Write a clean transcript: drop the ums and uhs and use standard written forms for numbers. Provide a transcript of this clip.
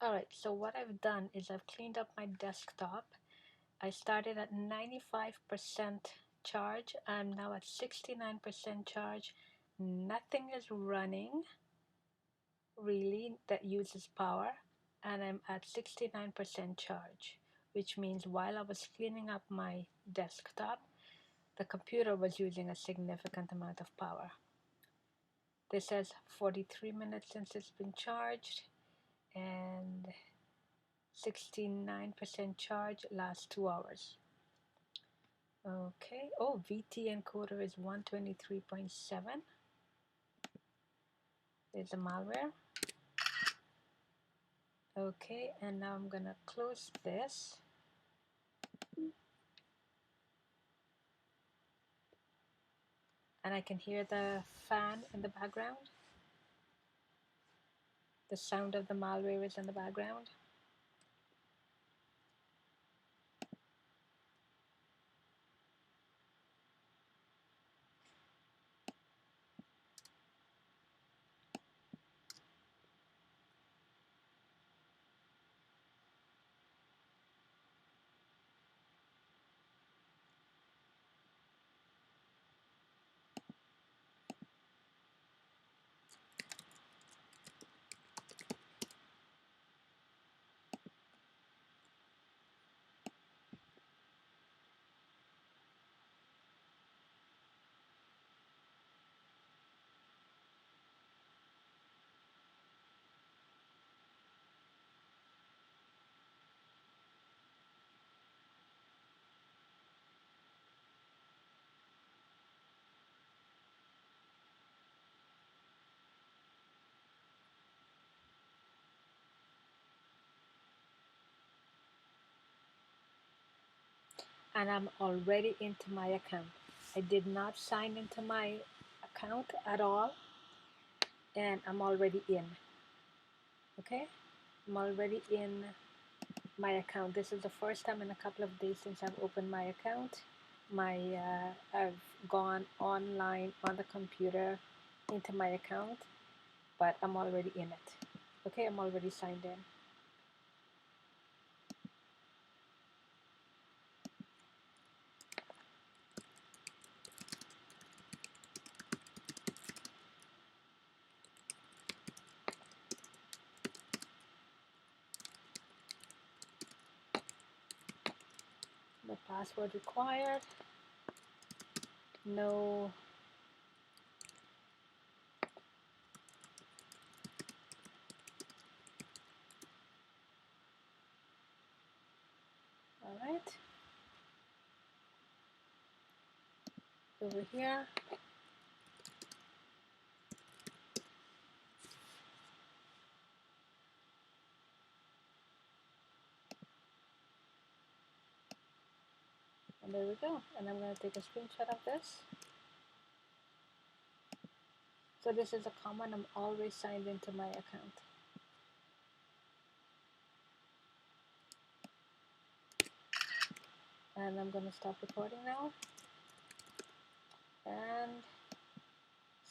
Alright, so what I've done is I've cleaned up my desktop. I started at 95% charge. I'm now at 69% charge. Nothing is running really that uses power, and I'm at 69% charge, which means while I was cleaning up my desktop, the computer was using a significant amount of power. This says 43 minutes since it's been charged, and 69% charge, last 2 hours. Okay, oh, VT encoder is 123.7. There's the malware. Okay, and now I'm gonna close this. And I can hear the fan in the background. The sound of the malware is in the background. And I'm already into my account. I did not sign into my account at all, and I'm already in. Okay, I'm already in my account. This is the first time in a couple of days since I've opened my account. I've gone online on the computer into my account, but I'm already in it. Okay, I'm already signed in. The password required. No. All right. Over here. And there we go. And I'm going to take a screenshot of this. So this is a command. I'm always signed into my account. And I'm going to stop recording now. And